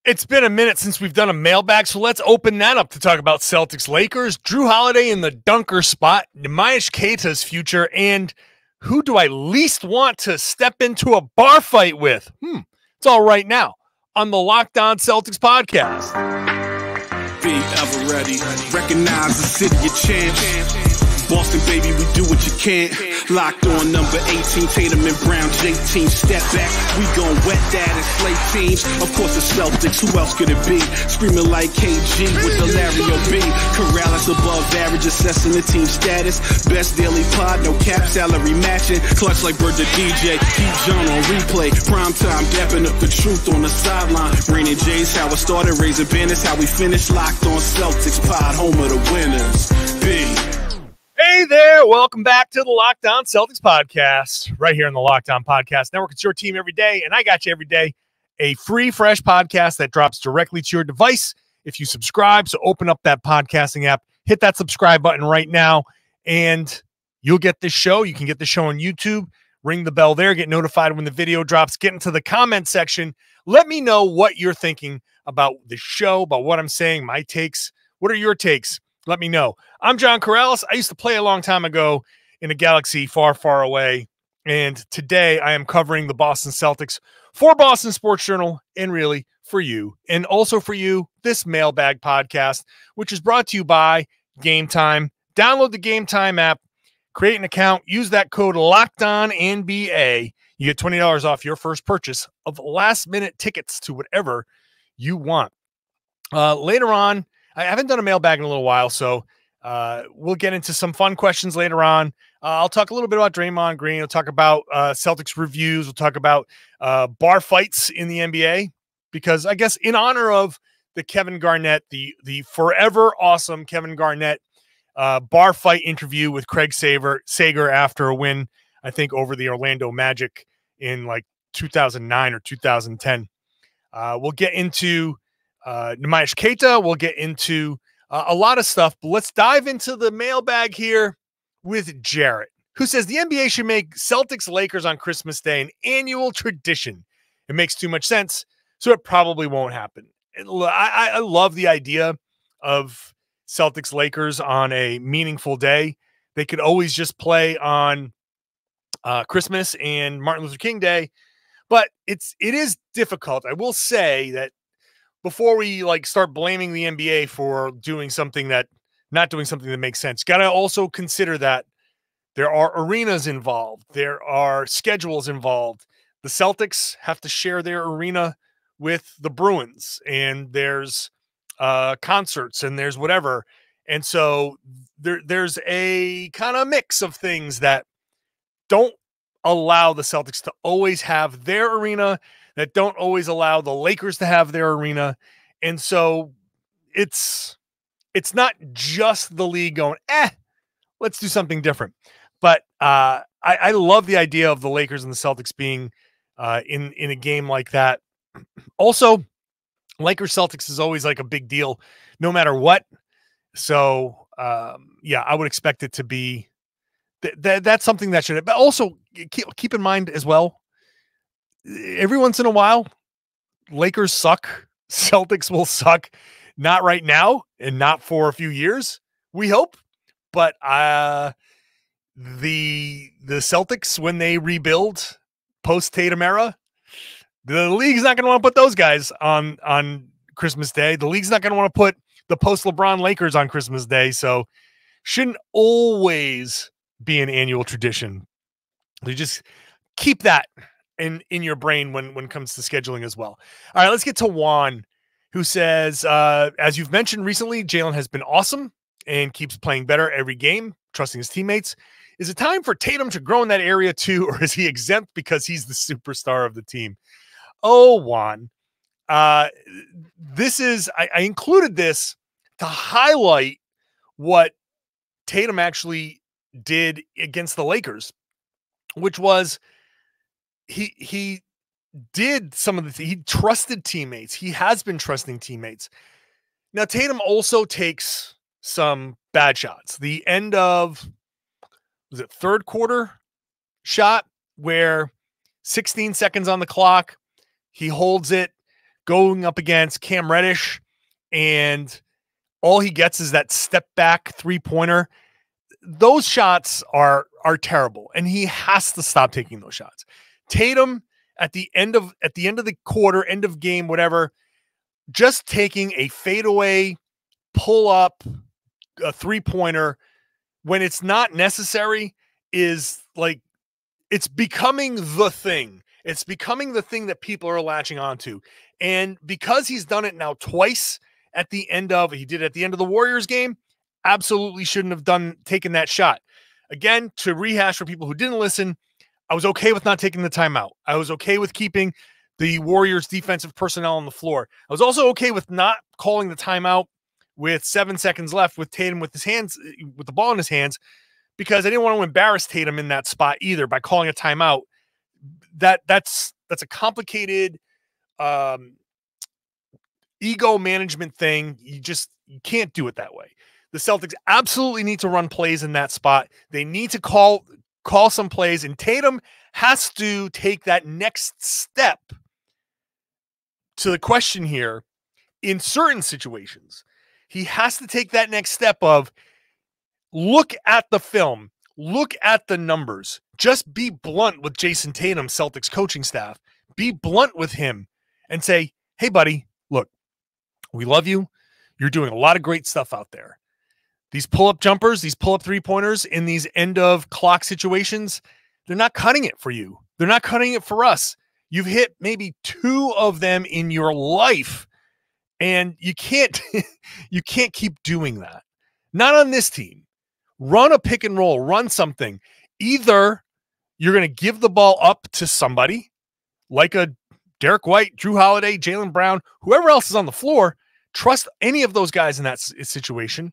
It's been a minute since we've done a mailbag, so let's open that up to talk about Celtics Lakers, Jrue Holiday in the dunker spot, Neemias Queta's future, and who do I least want to step into a bar fight with? It's all right now on the Locked On Celtics podcast. Be ever ready. Recognize the city of champs. Boston, baby, we do what you can't. Locked on number 18, Tatum and Brown, J-team, step back. We gon' wet that and slay teams. Of course, the Celtics, who else could it be? Screaming like KG with the Larry O.B. Karalis above average, assessing the team status. Best daily pod, no cap, salary matching. Clutch like Bird the DJ, keep John on replay. Prime time, dapping up the truth on the sideline. Raining J's, how it started, raising banners, how we finished. Locked on Celtics pod, home of the winners. B. Hey there, welcome back to the Locked On Celtics podcast, right here on the Locked On Podcast Network. It's your team every day, and I got you every day. A free, fresh podcast that drops directly to your device if you subscribe. So open up that podcasting app, hit that subscribe button right now, and you'll get this show. You can get the show on YouTube. Ring the bell there, get notified when the video drops. Get into the comment section. Let me know what you're thinking about the show, about what I'm saying, my takes. What are your takes? Let me know. I'm John Karalis. I used to play a long time ago in a galaxy far, far away. And today I am covering the Boston Celtics for Boston Sports Journal and really for you. And also for you, this Mailbag podcast, which is brought to you by Gametime. Download the Gametime app, create an account, use that code LOCKEDONNBA. You get $20 off your first purchase of last-minute tickets to whatever you want. Later on, I haven't done a mailbag in a little while, so we'll get into some fun questions later on. I'll talk a little bit about Draymond Green. We'll talk about Celtics reviews. We'll talk about bar fights in the NBA, because I guess in honor of the Kevin Garnett, the forever awesome Kevin Garnett bar fight interview with Craig Sager after a win, I think, over the Orlando Magic in like 2009 or 2010. We'll get into Neemias Queta. We'll get into a lot of stuff, but let's dive into the mailbag here with Jarrett, who says the NBA should make Celtics Lakers on Christmas Day an annual tradition. It makes too much sense, so it probably won't happen. I love the idea of Celtics Lakers on a meaningful day. They could always just play on Christmas and Martin Luther King Day, but it is difficult. I will say that before we start blaming the NBA for doing something not doing something that makes sense, got to also consider that there are arenas involved. There are schedules involved. The Celtics have to share their arena with the Bruins, and there's concerts and there's whatever. And so there's a kind of mix of things that don't allow the Celtics to always have their arena, that don't always allow the Lakers to have their arena. And so it's not just the league going, let's do something different. But I love the idea of the Lakers and the Celtics being in a game like that. Also, Lakers Celtics is always like a big deal no matter what. So yeah, I would expect it to be that's something that should, but also keep in mind as well, every once in a while, Lakers suck. Celtics will suck. Not right now and not for a few years, we hope. But the Celtics, when they rebuild post-Tatum era, the league's not going to want to put those guys on Christmas Day. The league's not going to want to put the post-LeBron Lakers on Christmas Day. So shouldn't always be an annual tradition. You just keep that in your brain when it comes to scheduling as well. All right, let's get to Juan, who says, as you've mentioned recently, Jaylen has been awesome and keeps playing better every game, trusting his teammates. Is it time for Tatum to grow in that area too, or is he exempt because he's the superstar of the team? Oh, Juan, this is, I included this to highlight what Tatum actually did against the Lakers, which was he did some of the he trusted teammates. He has been trusting teammates. Now, Tatum also takes some bad shots. The end of, was it third quarter shot where 16 seconds on the clock, he holds it, going up against Cam Reddish, and all he gets is that step back 3-pointer. Those shots are terrible, and he has to stop taking those shots. Tatum at the end of the quarter, end of game, whatever, just taking a fadeaway, pull up, a 3-pointer when it's not necessary is like, it's becoming the thing. It's becoming the thing that people are latching onto. And because he's done it now twice he did at the end of the Warriors game, absolutely shouldn't have taken that shot. Again, to rehash for people who didn't listen, I was okay with not taking the timeout. I was okay with keeping the Warriors defensive personnel on the floor. I was also okay with not calling the timeout with 7 seconds left with Tatum with the ball in his hands, because I didn't want to embarrass Tatum in that spot either by calling a timeout. That's a complicated ego management thing. You can't do it that way. The Celtics absolutely need to run plays in that spot. They need to call some plays, and Tatum has to take that next step. To the question here, in certain situations, he has to take that next step of look at the film, look at the numbers. Just be blunt with Jayson Tatum, Celtics coaching staff. Be blunt with him and say, hey, buddy, look, we love you. You're doing a lot of great stuff out there. These pull-up jumpers, these pull-up 3-pointers in these end-of-clock situations, they're not cutting it for you. They're not cutting it for us. You've hit maybe 2 of them in your life, and you can't you can't keep doing that. Not on this team. Run a pick and roll. Run something. Either you're going to give the ball up to somebody like a Derek White, Jrue Holiday, Jaylen Brown, whoever else is on the floor. Trust any of those guys in that situation.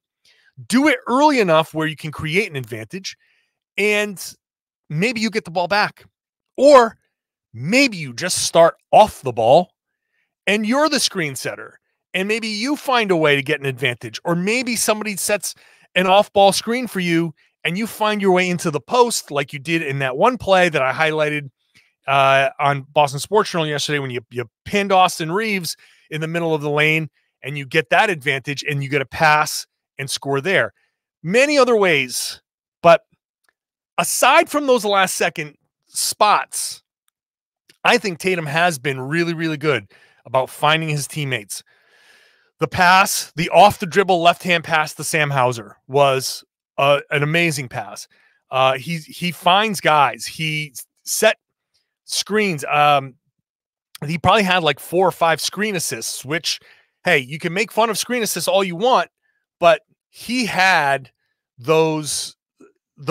Do it early enough where you can create an advantage, and maybe you get the ball back. Or maybe you just start off the ball and you're the screen setter, and maybe you find a way to get an advantage. Or maybe somebody sets an off-ball screen for you and you find your way into the post like you did in that one play that I highlighted on Boston Sports Journal yesterday when you pinned Austin Reeves in the middle of the lane, and you get that advantage and you get a pass and score there. Many other ways, but aside from those last second spots, I think Tatum has been really, really good about finding his teammates. The pass, the off the dribble left-hand pass to Sam Hauser was an amazing pass. He finds guys. He set screens. He probably had like 4 or 5 screen assists, which, hey, you can make fun of screen assists all you want, but he had those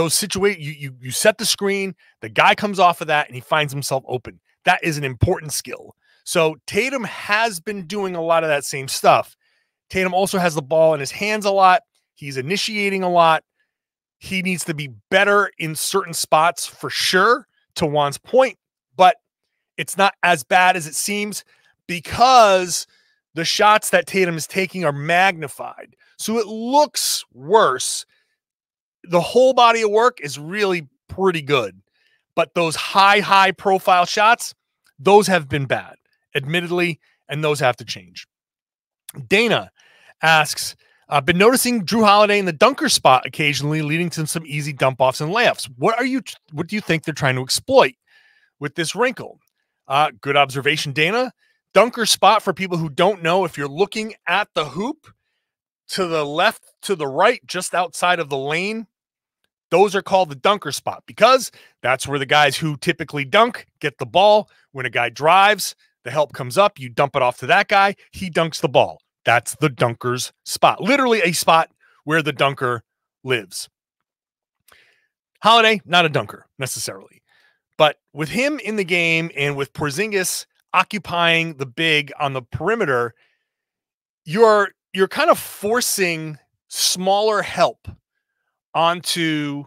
situations. You set the screen, the guy comes off of that, and he finds himself open. That is an important skill. So Tatum has been doing a lot of that same stuff. Tatum also has the ball in his hands a lot. He's initiating a lot. He needs to be better in certain spots for sure, to Juan's point, but it's not as bad as it seems because the shots that Tatum is taking are magnified. So it looks worse. The whole body of work is really pretty good, but those high profile shots, those have been bad, admittedly, and those have to change. Dana asks, I've been noticing Jrue Holiday in the dunker spot occasionally, leading to some easy dump offs and layups. What do you think they're trying to exploit with this wrinkle? Good observation, Dana. Dunker spot, for people who don't know, if you're looking at the hoop to the left, to the right, just outside of the lane, those are called the dunker spot because that's where the guys who typically dunk get the ball. When a guy drives, the help comes up, you dump it off to that guy, he dunks the ball. That's the dunker's spot. Literally a spot where the dunker lives. Holiday, not a dunker necessarily. But with him in the game and with Porzingis occupying the big on the perimeter, you're kind of smaller help onto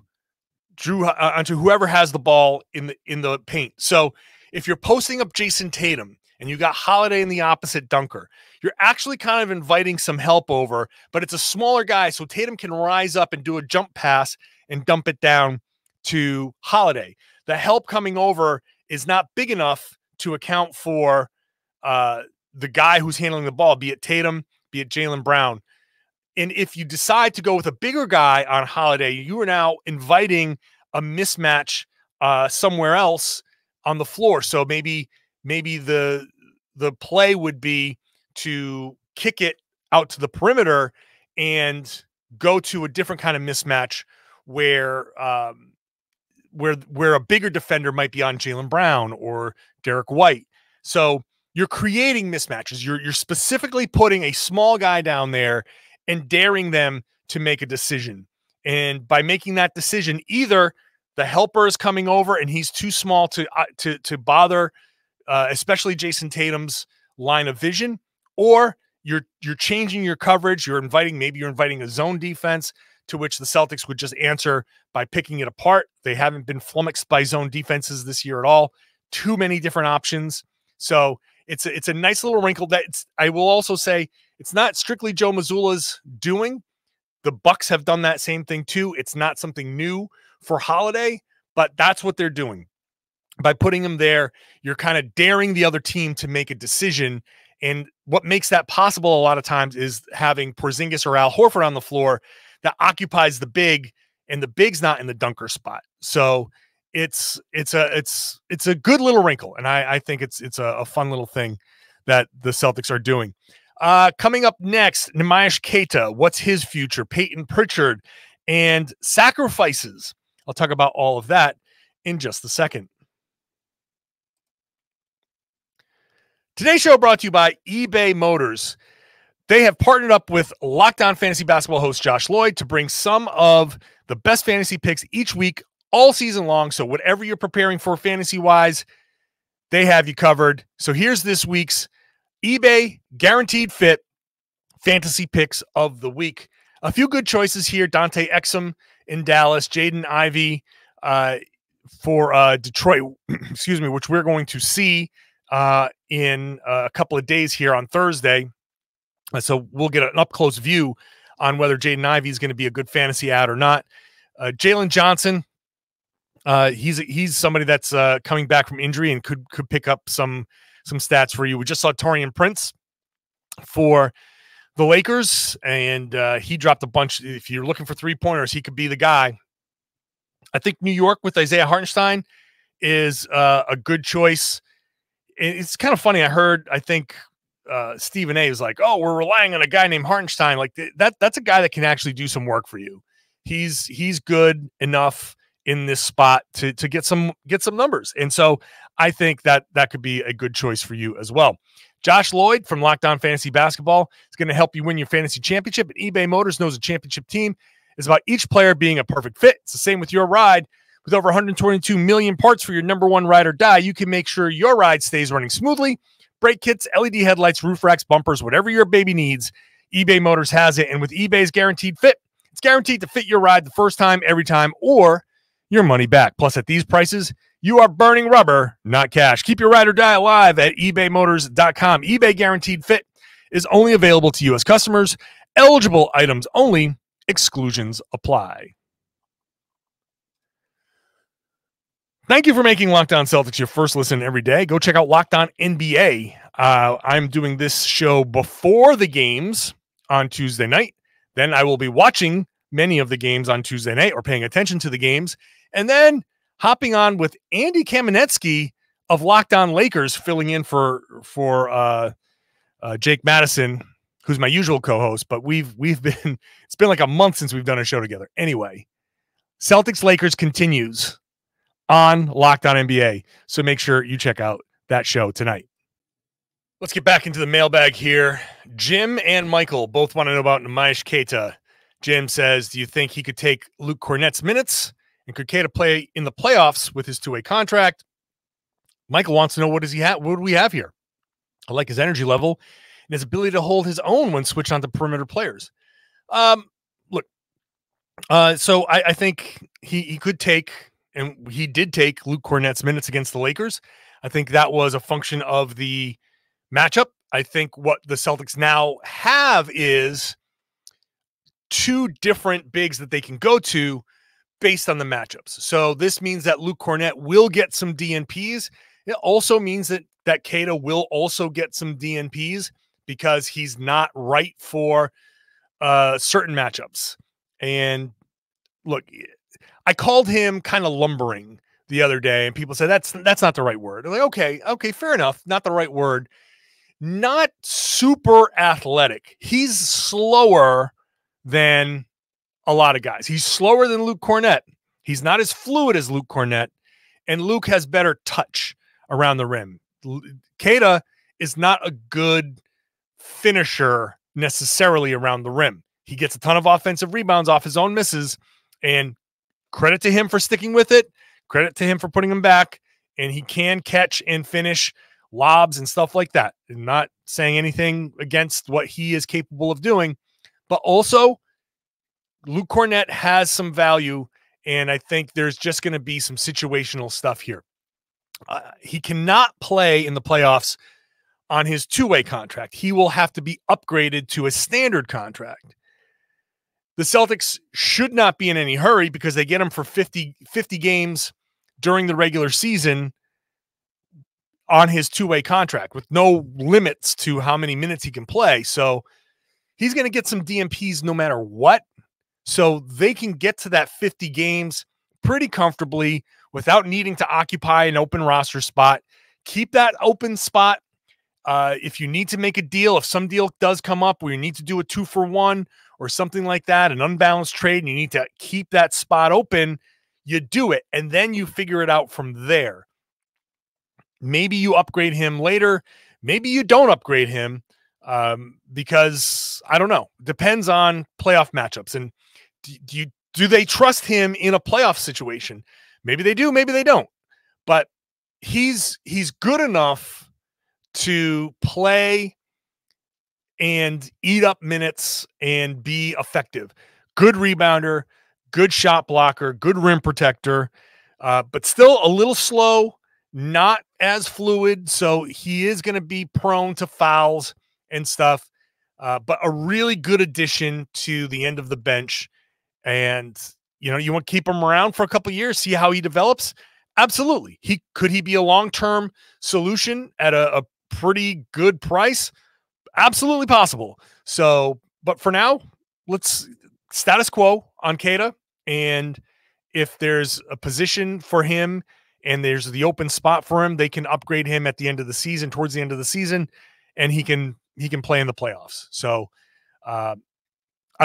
whoever has the ball in the paint. So if you're posting up Jayson Tatum and you got Holiday in the opposite dunker, you're actually kind of inviting some help over, but it's a smaller guy, so Tatum can rise up and do a jump pass and dump it down to Holiday. The help coming over is not big enough to account for the guy who's handling the ball, be it Tatum, be it Jaylen Brown. And if you decide to go with a bigger guy on Holiday, you are now inviting a mismatch somewhere else on the floor. So maybe the play would be to kick it out to the perimeter and go to a different kind of mismatch where a bigger defender might be on Jaylen Brown or Derek White. So you're creating mismatches. You're specifically putting a small guy down there and daring them to make a decision. And by making that decision, either the helper is coming over and he's too small to bother, especially Jayson Tatum's line of vision, or you're changing your coverage. Maybe you're inviting a zone defense, to which the Celtics would just answer by picking it apart. They haven't been flummoxed by zone defenses this year at all. Too many different options. So it's a nice little wrinkle that I will also say it's not strictly Joe Mazzulla's doing. The Bucks have done that same thing too. It's not something new for Holiday, but that's what they're doing. By putting him there, you're kind of daring the other team to make a decision. And what makes that possible a lot of times is having Porzingis or Al Horford on the floor that occupies the big, and the big's not in the dunker spot. So it's a good little wrinkle, and I think it's a fun little thing that the Celtics are doing. Coming up next, Neemias Queta. What's his future? Payton Pritchard and sacrifices. I'll talk about all of that in just a second. Today's show brought to you by eBay Motors. They have partnered up with Locked On Fantasy Basketball host Josh Lloyd to bring some of the best fantasy picks each week, all season long. So whatever you're preparing for fantasy-wise, they have you covered. So here's this week's eBay Guaranteed Fit fantasy picks of the week. A few good choices here. Dante Exum in Dallas, Jaden Ivey for Detroit, excuse me, which we're going to see in a couple of days here on Thursday. So we'll get an up-close view on whether Jaden Ivey is going to be a good fantasy ad or not. Jalen Johnson, he's somebody that's coming back from injury and could pick up some stats for you. We just saw Taurean Prince for the Lakers, and he dropped a bunch. If you're looking for three-pointers, he could be the guy. I think New York with Isaiah Hartenstein is a good choice. It's kind of funny. I think Stephen A was like, "Oh, we're relying on a guy named Hartenstein." Like that's a guy that can actually do some work for you. He's good enough in this spot to get some numbers, and so I think that could be a good choice for you as well. Josh Lloyd from Locked On Fantasy Basketball is going to help you win your fantasy championship. And eBay Motors knows a championship team is about each player being a perfect fit. It's the same with your ride. With over 122 million parts for your number one ride or die, you can make sure your ride stays running smoothly. Brake kits, LED headlights, roof racks, bumpers, whatever your baby needs, eBay Motors has it. And with eBay's Guaranteed Fit, it's guaranteed to fit your ride the first time, every time, or your money back. Plus, at these prices, you are burning rubber, not cash. Keep your ride or die alive at ebaymotors.com. eBay Guaranteed Fit is only available to U.S. customers. Eligible items only. Exclusions apply. Thank you for making Locked On Celtics your first listen every day. Go check out Locked On NBA. I'm doing this show before the games on Tuesday night. Then I will be watching many of the games on Tuesday night or paying attention to the games. And then hopping on with Andy Kamenetsky of Locked On Lakers, filling in for Jake Madison, who's my usual co-host. But it's been like a month since we've done a show together. Anyway, Celtics Lakers continues on Locked On NBA. So make sure you check out that show tonight. Let's get back into the mailbag here. Jim and Michael both want to know about Neemias Queta. Jim says, do you think he could take Luke Cornett's minutes? And could Queta play in the playoffs with his two-way contract? Michael wants to know, what do we have here? I like his energy level and his ability to hold his own when switched onto perimeter players. So I think he could take, and he did take, Luke Cornett's minutes against the Lakers. I think that was a function of the matchup. I think what the Celtics now have is two different bigs that they can go to based on the matchups. So this means that Luke Cornett will get some DNPs. It also means that that Queta will also get some DNPs because he's not right for certain matchups. And look, I called him kind of lumbering the other day, and people said that's not the right word. I'm like, okay, fair enough, not the right word. Not super athletic. He's slower than a lot of guys. He's slower than Luke Cornett. He's not as fluid as Luke Cornett, and Luke has better touch around the rim. Queta is not a good finisher necessarily around the rim. He gets a ton of offensive rebounds off his own misses, and credit to him for sticking with it. Credit to him for putting them back, and he can catch and finish lobs and stuff like that. I'm not saying anything against what he is capable of doing, but also Luke Cornett has some value, and I think there's just going to be some situational stuff here. He cannot play in the playoffs on his two-way contract. He will have to be upgraded to a standard contract. The Celtics should not be in any hurry because they get him for 50 games during the regular season on his two-way contract with no limits to how many minutes he can play. So he's going to get some DNPs no matter what. So they can get to that 50 games pretty comfortably without needing to occupy an open roster spot. Keep that open spot. If you need to make a deal, if some deal does come up where you need to do a 2-for-1 or something like that, an unbalanced trade, and you need to keep that spot open, you do it, and then you figure it out from there. Maybe you upgrade him later. Maybe you don't upgrade him because, I don't know, depends on playoff matchups. And do they trust him in a playoff situation? Maybe they do, maybe they don't. But he's good enough to play and eat up minutes and be effective. Good rebounder, good shot blocker, good rim protector, but still a little slow, not as fluid. So he is going to be prone to fouls and stuff, but a really good addition to the end of the bench. And, you know, you want to keep him around for a couple of years, see how he develops. Absolutely. Could he be a long-term solution at a pretty good price? Absolutely possible. So, but for now, let's status quo on Queta. And if there's a position for him and there's the open spot for him, they can upgrade him at the end of the season, towards the end of the season, and he can play in the playoffs. So I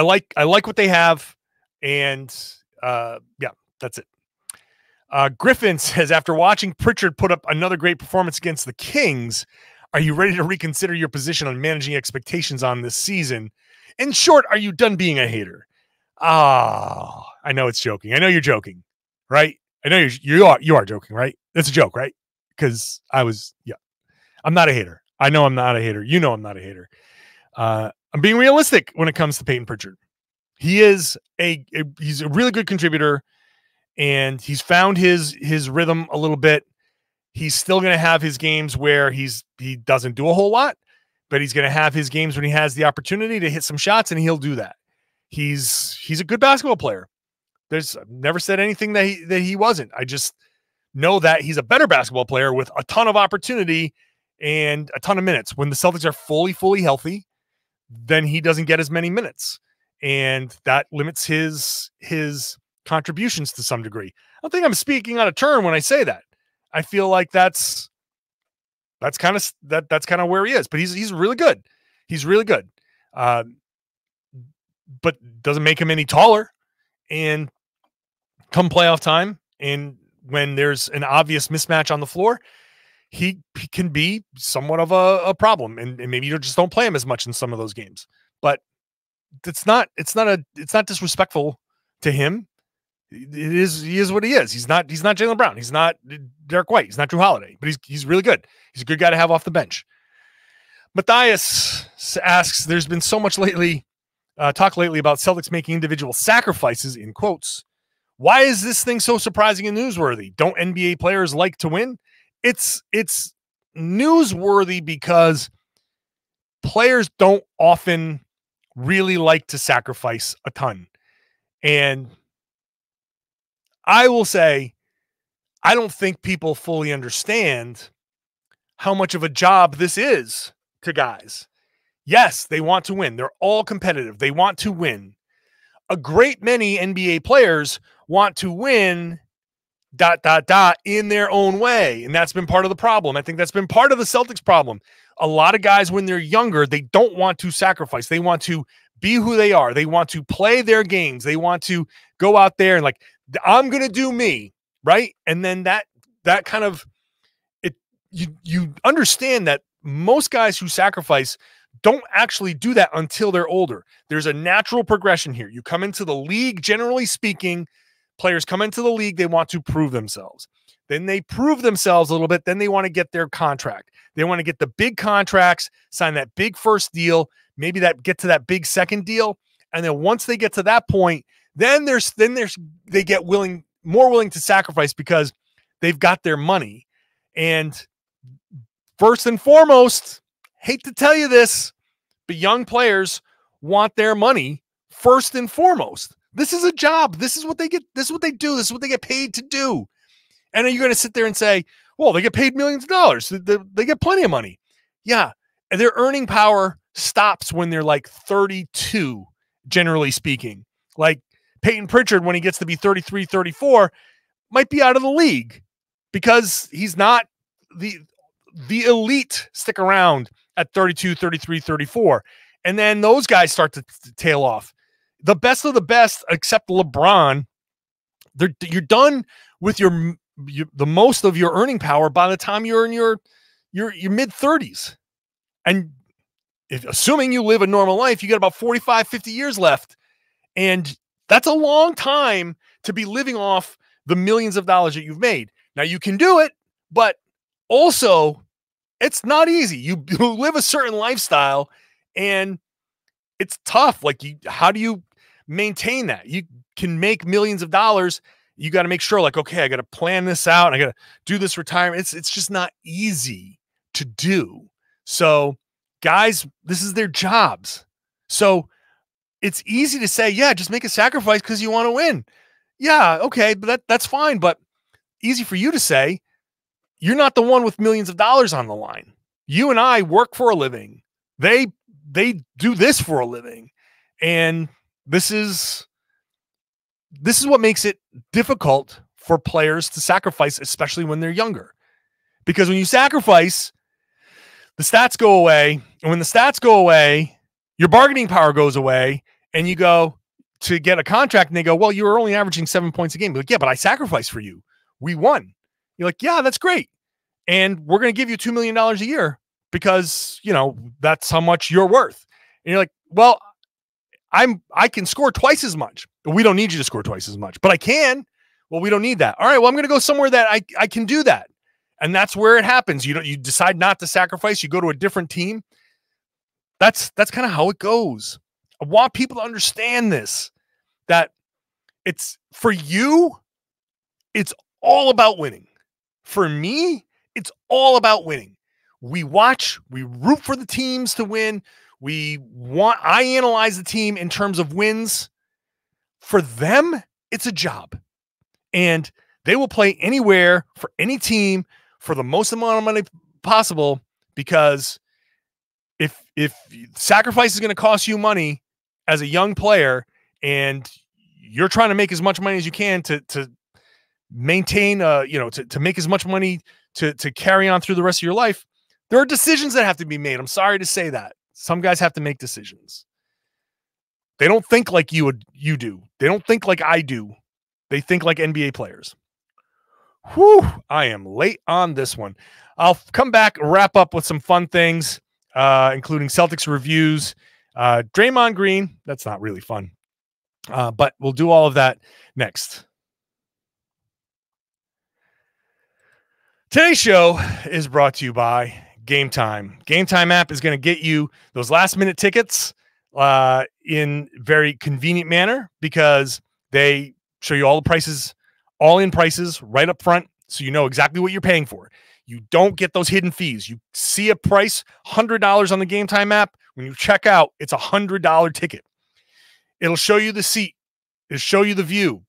like what they have. And yeah, that's it. Griffin says, after watching Pritchard put up another great performance against the Kings, are you ready to reconsider your position on managing expectations on this season? In short, are you done being a hater? Oh, I know it's joking. I know you're joking, right? I know you are joking, right? It's a joke, right? Because I'm not a hater. I know I'm not a hater. You know I'm not a hater. I'm being realistic when it comes to Payton Pritchard. He is he's a really good contributor, and he's found his rhythm a little bit. He's still going to have his games where he doesn't do a whole lot, but he's going to have his games when he has the opportunity to hit some shots, and he'll do that. He's a good basketball player. I've never said anything that he wasn't. I just know that he's a better basketball player with a ton of opportunity and a ton of minutes. When the Celtics are fully healthy, then he doesn't get as many minutes, and that limits his contributions to some degree. I don't think I'm speaking out of turn when I say that. I feel like that's kind of where he is, but he's really good. He's really good. But doesn't make him any taller. And come playoff time, and when there's an obvious mismatch on the floor, he can be somewhat of a problem. And maybe you just don't play him as much in some of those games. But it's not disrespectful to him. He is what he is. He's not Jaylen Brown. He's not Derek White. He's not Jrue Holiday, but he's really good. He's a good guy to have off the bench. Matthias asks, there's been so much talk lately about Celtics making individual sacrifices in quotes. Why is this thing so surprising and newsworthy? Don't NBA players like to win? It's newsworthy because players don't often really like to sacrifice a ton. And I will say, I don't think people fully understand how much of a job this is to guys. Yes, they want to win. They're all competitive. They want to win. A great many NBA players want to win ... in their own way. And that's been part of the problem. I think that's been part of the Celtics problem. A lot of guys, when they're younger, they don't want to sacrifice. They want to be who they are. They want to play their games. They want to go out there and like, I'm going to do me, right? And then that kind of, you understand that most guys who sacrifice don't actually do that until they're older. There's a natural progression here. You come into the league, generally speaking, players come into the league, they want to prove themselves. Then they prove themselves a little bit. Then they want to get their contract. They want to get the big contracts, sign that big first deal, maybe get to that big second deal. And then once they get to that point, then they get more willing to sacrifice because they've got their money. And first and foremost, hate to tell you this, but young players want their money first and foremost. This is a job. This is what they get. This is what they do. This is what they get paid to do. And are you going to sit there and say, well, they get paid millions of dollars. They get plenty of money. Yeah. And their earning power stops when they're like 32, generally speaking. Like Payton Pritchard, when he gets to be 33, 34, might be out of the league because he's not the elite stick around at 32, 33, 34. And then those guys start to tail off. The best of the best, except LeBron, you're done with the most of your earning power by the time you're in your mid-30s. And assuming you live a normal life, you got about 45, 50 years left. And that's a long time to be living off the millions of dollars that you've made. Now, you can do it, but also it's not easy. You live a certain lifestyle, and it's tough. Like, how do you maintain that? You can make millions of dollars. You got to make sure, like, okay, I got to plan this out. I got to do this retirement. It's just not easy to do. So guys, this is their jobs. So it's easy to say, yeah, just make a sacrifice because you want to win. Yeah, okay, but that's fine. But easy for you to say, you're not the one with millions of dollars on the line. You and I work for a living. They do this for a living. And this is what makes it difficult for players to sacrifice, especially when they're younger. Because when you sacrifice, the stats go away. And when the stats go away, your bargaining power goes away. And you go to get a contract and they go, well, you were only averaging 7 points a game. You're like, yeah, but I sacrificed for you. We won. You're like, yeah, that's great. And we're going to give you $2 million a year because, that's how much you're worth. And you're like, well, I can score twice as much. We don't need you to score twice as much, but I can. Well, we don't need that. All right, well, I'm going to go somewhere that I can do that. And that's where it happens. You decide not to sacrifice. You go to a different team. That's kind of how it goes. I want people to understand this, that it's for you, it's all about winning. For me, it's all about winning. We root for the teams to win. I analyze the team in terms of wins. For them, it's a job. And they will play anywhere for any team for the most amount of money possible, because if sacrifice is going to cost you money as a young player and you're trying to make as much money as you can to maintain, to make as much money to carry on through the rest of your life, there are decisions that have to be made. I'm sorry to say that. Some guys have to make decisions. They don't think like you do. They don't think like I do. They think like NBA players. Whew, I am late on this one. I'll come back, wrap up with some fun things, including Celtics reviews. Draymond Green, that's not really fun. But we'll do all of that next. Today's show is brought to you by Gametime. Gametime app is going to get you those last-minute tickets in very convenient manner, because they show you all the prices, all-in prices right up front, so you know exactly what you're paying for. You don't get those hidden fees. You see a price, $100 on the Gametime app. When you check out, it's a $100 ticket. It'll show you the seat. It'll show you the view.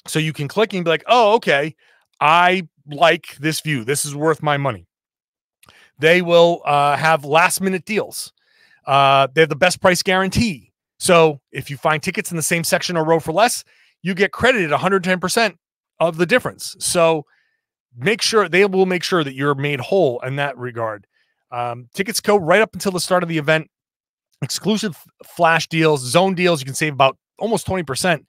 So you can click and be like, oh, okay, I like this view. This is worth my money. they will have last-minute deals. They have the best price guarantee. So if you find tickets in the same section or row for less, you get credited 110% of the difference. So they will make sure that you're made whole in that regard. Tickets go right up until the start of the event. Exclusive flash deals, zone deals. You can save about almost 20%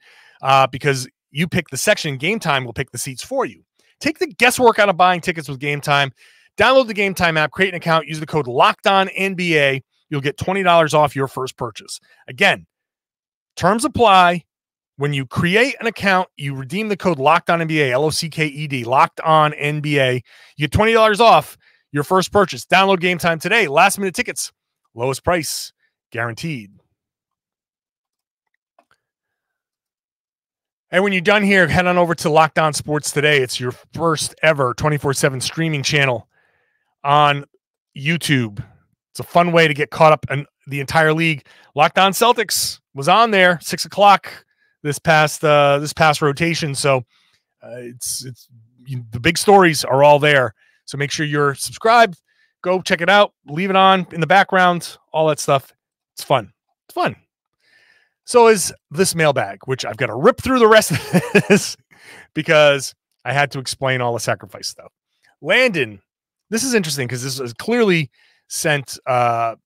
because you pick the section. Gametime will pick the seats for you. Take the guesswork out of buying tickets with Gametime. Download the Gametime app, create an account, use the code LOCKEDONNBA. You'll get $20 off your first purchase. Again, terms apply. When you create an account, you redeem the code LOCKEDONNBA, LOCKED, LOCKEDONNBA. You get $20 off your first purchase. Download Gametime today. Last minute tickets, lowest price guaranteed. And when you're done here, head on over to Locked On Sports Today. It's your first ever 24/7 streaming channel on YouTube. It's a fun way to get caught up in the entire league. Locked On Celtics was on there 6 o'clock this past rotation. So the big stories are all there. So make sure you're subscribed. Go check it out. Leave it on in the background. All that stuff. It's fun. It's fun. So is this mailbag, which I've got to rip through the rest of this because I had to explain all the sacrifice stuff. Landon, this is interesting because this was clearly sent a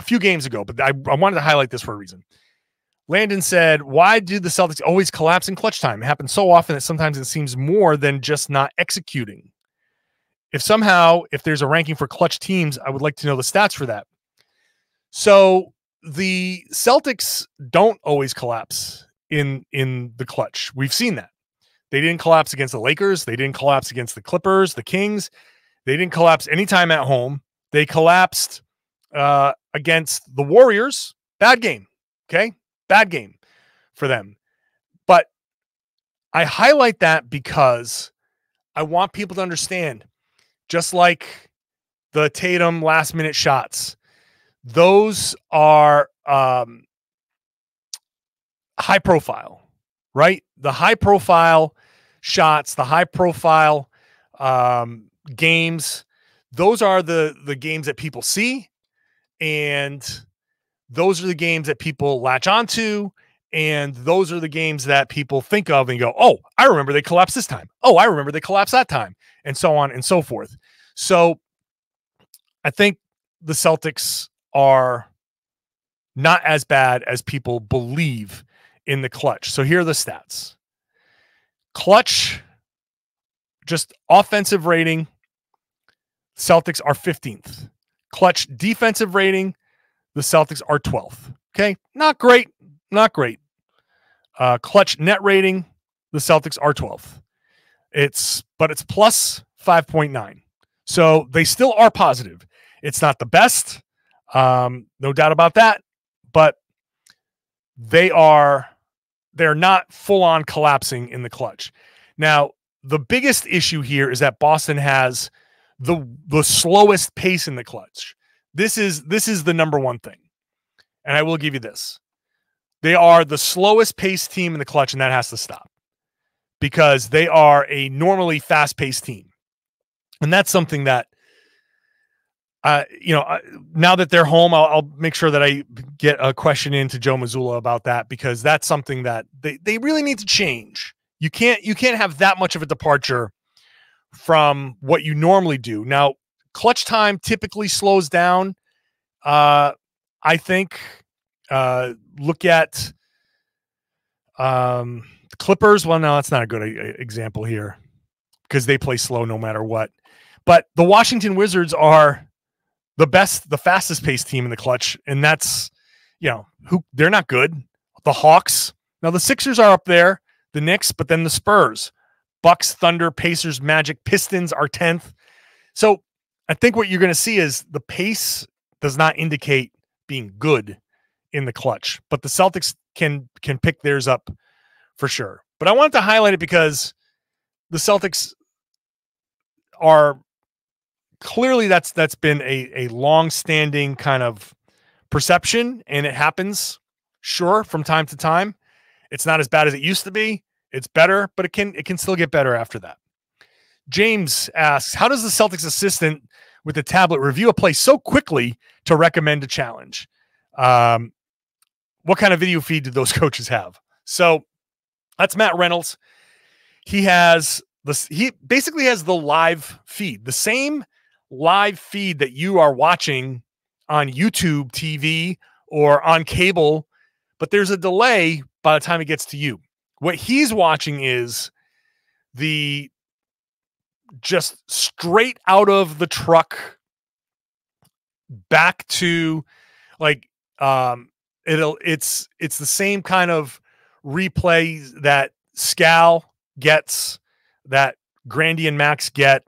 few games ago, but I wanted to highlight this for a reason. Landon said, why do the Celtics always collapse in clutch time? It happens so often that sometimes it seems more than just not executing. If there's a ranking for clutch teams, I would like to know the stats for that. So the Celtics don't always collapse in the clutch. We've seen that. They didn't collapse against the Lakers. They didn't collapse against the Clippers, the Kings. They didn't collapse anytime at home. They collapsed against the Warriors. Bad game. Okay? Bad game for them. But I highlight that because I want people to understand, just like the Tatum last-minute shots, those are high profile, right? The high profile shots, the high profile games, those are the games that people see, and those are the games that people latch onto, and those are the games that people think of and go, oh, I remember they collapsed this time. Oh, I remember they collapsed that time, and so on and so forth. So I think the Celtics are not as bad as people believe in the clutch. So here are the stats. Clutch, just offensive rating, Celtics are 15th. Clutch defensive rating, the Celtics are 12th. Okay, not great, not great. Clutch net rating, the Celtics are 12th. But it's plus 5.9. So they still are positive. It's not the best, no doubt about that, but they're not full on collapsing in the clutch. Now, the biggest issue here is that Boston has the slowest pace in the clutch. This is the number one thing. And I will give you this. They are the slowest paced team in the clutch, and that has to stop because they are a normally fast-paced team. And that's something that, now that they're home, I'll make sure that I get a question into Joe Mazzulla about that, because that's something that they really need to change. You can't have that much of a departure from what you normally do. Now, clutch time typically slows down. I think look at the Clippers. Well, no, that's not a good example here because they play slow no matter what. But the Washington Wizards are the fastest paced team in the clutch, and that's, they're not good. The Hawks. Now the Sixers are up there, the Knicks, but then the Spurs, Bucks, Thunder, Pacers, Magic, Pistons are 10th. So I think what you're going to see is the pace does not indicate being good in the clutch, but the Celtics can pick theirs up for sure. But I wanted to highlight it because the Celtics are clearly that's been a long-standing kind of perception, and it happens, sure, from time to time. It's not as bad as it used to be. It's better, but it can still get better after that. James asks, how does the Celtics assistant with the tablet, review a play so quickly to recommend a challenge. What kind of video feed did those coaches have? So that's Matt Reynolds. He basically has the live feed, the same live feed that you are watching on YouTube TV or on cable, but there's a delay by the time it gets to you. What he's watching is the just straight out of the truck back to like it's the same kind of replay that Scal gets, that Grandy and Max get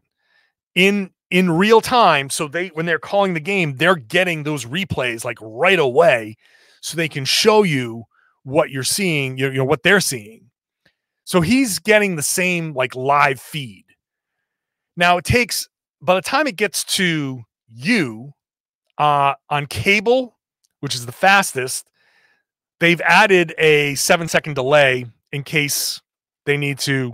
in real time. So when they're calling the game, they're getting those replays like right away so they can show you what you're seeing, you know, what they're seeing. So he's getting the same like live feed. Now it takes, by the time it gets to you on cable, which is the fastest, they've added a 7-second delay in case they need to,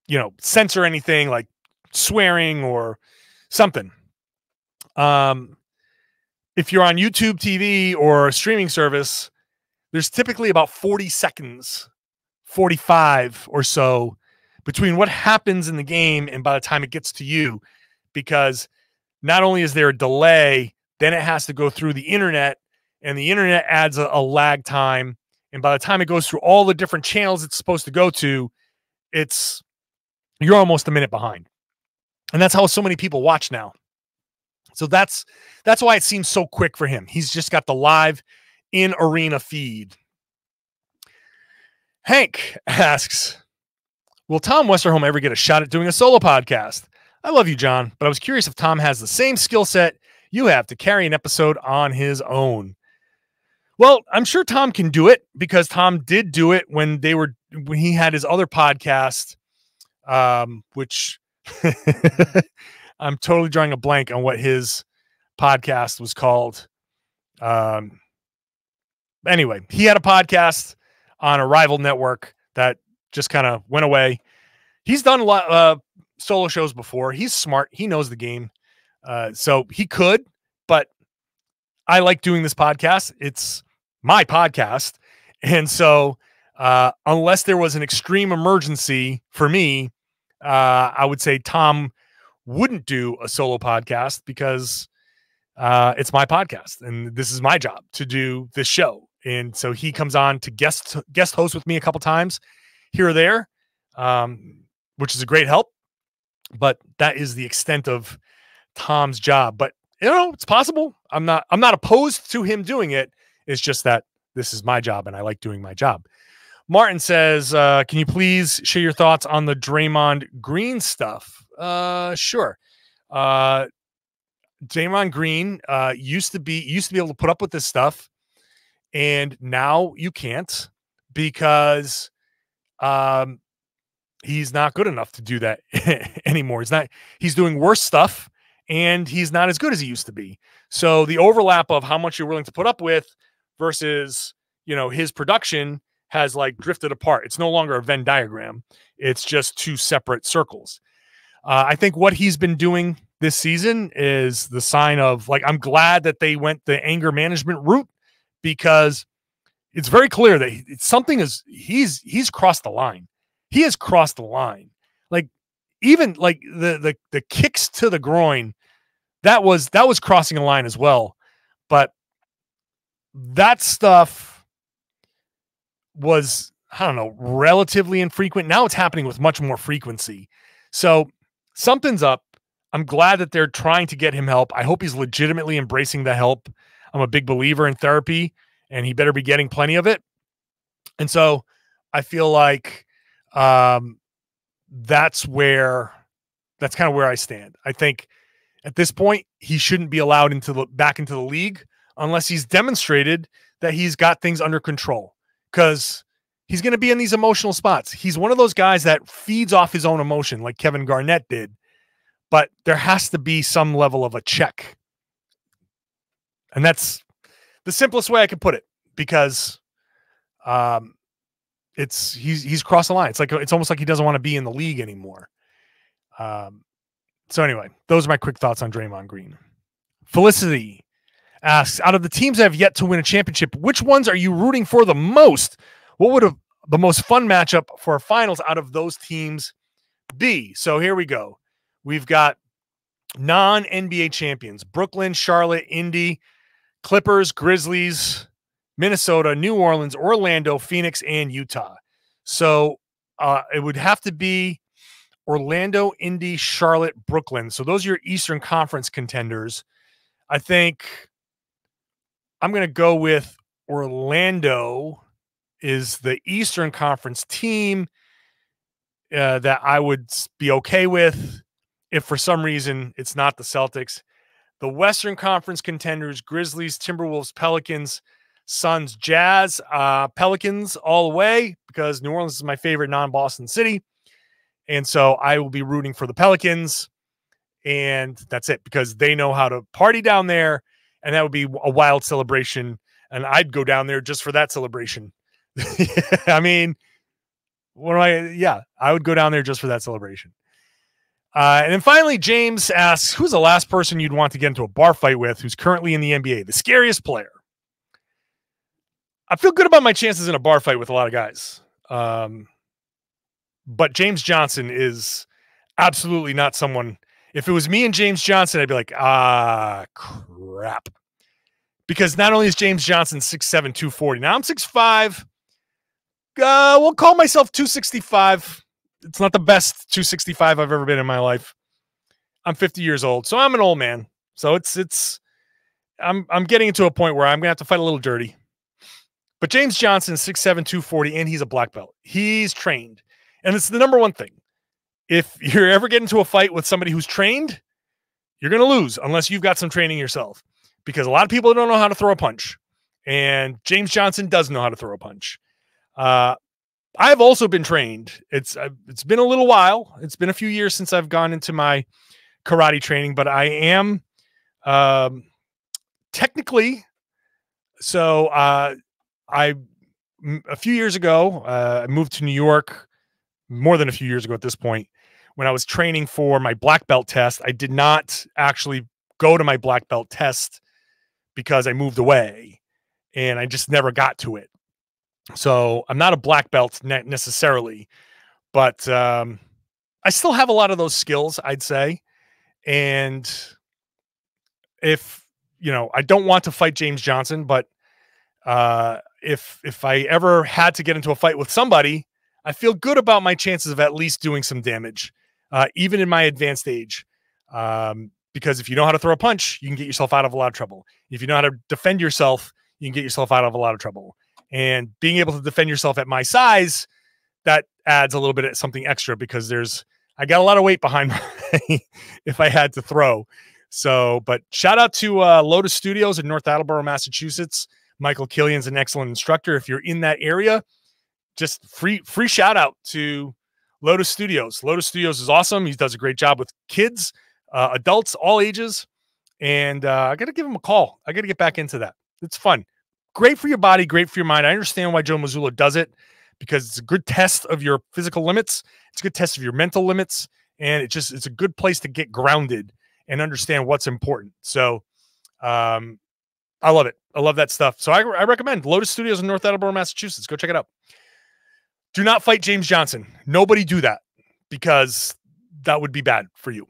you know, censor anything like swearing or something. If you're on YouTube TV or a streaming service, there's typically about 40 seconds, 45 or so between what happens in the game and by the time it gets to you, because not only is there a delay, then it has to go through the internet, and the internet adds a lag time. And by the time it goes through all the different channels it's supposed to go to, you're almost a minute behind. And that's how so many people watch now. So that's why it seems so quick for him. He's just got the live in arena feed. Hank asks, will Tom Westerholm ever get a shot at doing a solo podcast? I love you, John, but I was curious if Tom has the same skill set you have to carry an episode on his own. Well, I'm sure Tom can do it, because Tom did do it when he had his other podcast, which I'm totally drawing a blank on what his podcast was called. Anyway, he had a podcast on a rival network that just kind of went away. He's done a lot solo shows before. He's smart. He knows the game. So he could, but I like doing this podcast. It's my podcast. And so unless there was an extreme emergency for me, I would say Tom wouldn't do a solo podcast, because it's my podcast and this is my job to do this show. And so he comes on to guest host with me a couple times here or there, which is a great help. But that is the extent of Tom's job. But you know, it's possible. I'm not opposed to him doing it. It's just that this is my job and I like doing my job. Martin says, can you please share your thoughts on the Draymond Green stuff? Sure. Draymond Green used to be able to put up with this stuff, and now you can't, because he's not good enough to do that anymore. He's doing worse stuff, and he's not as good as he used to be. So the overlap of how much you're willing to put up with versus, you know, his production has like drifted apart. It's no longer a Venn diagram. It's just two separate circles. I think what he's been doing this season is the sign of, like, I'm glad that they went the anger management route, because it's very clear that he's crossed the line. He has crossed the line. Like, even like the kicks to the groin, that was crossing a line as well. But that stuff was, I don't know, relatively infrequent. Now it's happening with much more frequency. So something's up. I'm glad that they're trying to get him help. I hope he's legitimately embracing the help. I'm a big believer in therapy, and he better be getting plenty of it. And so I feel like that's kind of where I stand. I think at this point, he shouldn't be allowed back into the league unless he's demonstrated that he's got things under control, because he's going to be in these emotional spots. He's one of those guys that feeds off his own emotion, like Kevin Garnett did, but there has to be some level of a check. And that's the simplest way I could put it, because he's crossed the line. It's almost like he doesn't want to be in the league anymore. So anyway, those are my quick thoughts on Draymond Green. Felicity asks, out of the teams that have yet to win a championship, which ones are you rooting for the most? What would the most fun matchup for a finals out of those teams be? So here we go. We've got non-NBA champions: Brooklyn, Charlotte, Indy, Clippers, Grizzlies, Minnesota, New Orleans, Orlando, Phoenix, and Utah. So it would have to be Orlando, Indy, Charlotte, Brooklyn. So those are your Eastern Conference contenders. I think I'm going to go with Orlando is the Eastern Conference team that I would be okay with if for some reason it's not the Celtics. The Western Conference contenders: Grizzlies, Timberwolves, Pelicans, Suns, Jazz, Pelicans all the way, because New Orleans is my favorite non-Boston city. And so I will be rooting for the Pelicans. And that's it, because they know how to party down there. And that would be a wild celebration. And I'd go down there just for that celebration. I mean, I would go down there just for that celebration. And then finally, James asks, who's the last person you'd want to get into a bar fight with who's currently in the NBA? The scariest player. I feel good about my chances in a bar fight with a lot of guys. But James Johnson is absolutely not someone. If it was me and James Johnson, I'd be like, crap. Because not only is James Johnson 6'7", 240. Now I'm 6'5". We'll call myself 265. It's not the best 265 I've ever been in my life. I'm 50 years old, so I'm an old man. So I'm getting into a point where I'm gonna have to fight a little dirty. But James Johnson is 6'7", 240, and he's a black belt. He's trained. And it's the number one thing. If you're ever getting into a fight with somebody who's trained, you're going to lose unless you've got some training yourself. Because a lot of people don't know how to throw a punch. And James Johnson does know how to throw a punch. I've also been trained. It's been a little while. It's been a few years since I've gone into my karate training, but I am technically. So a few years ago, I moved to New York. More than a few years ago at this point, when I was training for my black belt test. I did not actually go to my black belt test because I moved away and I just never got to it. So I'm not a black belt necessarily, but I still have a lot of those skills, I'd say. And if, I don't want to fight James Johnson, but if I ever had to get into a fight with somebody, I feel good about my chances of at least doing some damage, even in my advanced age. Because if you know how to throw a punch, you can get yourself out of a lot of trouble. If you know how to defend yourself, you can get yourself out of a lot of trouble. And being able to defend yourself at my size, that adds a little bit of something extra, because I got a lot of weight behind me if I had to throw. So, but shout out to Lotus Studios in North Attleboro, Massachusetts. Michael Killian's an excellent instructor. If you're in that area, just free shout out to Lotus Studios. Lotus Studios is awesome. He does a great job with kids, adults, all ages. And I got to give him a call. I got to get back into that. It's fun. Great for your body, great for your mind. I understand why Joe Mazzulla does it, because it's a good test of your physical limits. It's a good test of your mental limits. And it's a good place to get grounded and understand what's important. So I love it. I love that stuff. So I recommend Lotus Studios in North Attleboro, Massachusetts. Go check it out. Do not fight James Johnson. Nobody do that, because that would be bad for you.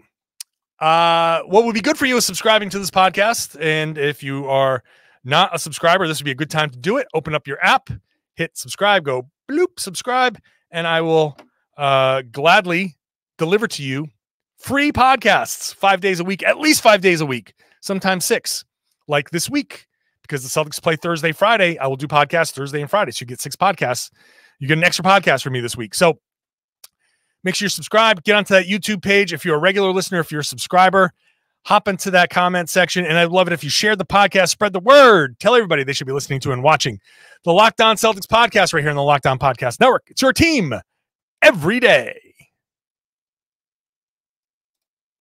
What would be good for you is subscribing to this podcast. And if you are not a subscriber, this would be a good time to do it. Open up your app, hit subscribe, go bloop, subscribe, and I will gladly deliver to you free podcasts 5 days a week, at least 5 days a week, sometimes 6, like this week, because the Celtics play Thursday, Friday. I will do podcasts Thursday and Friday. So you get 6 podcasts. You get an extra podcast from me this week. So make sure you subscribe, get onto that YouTube page. If you're a regular listener, if you're a subscriber, hop into that comment section. And I'd love it if you shared the podcast, spread the word, tell everybody they should be listening to and watching the Locked On Celtics podcast right here on the Locked On Podcast Network. It's your team every day.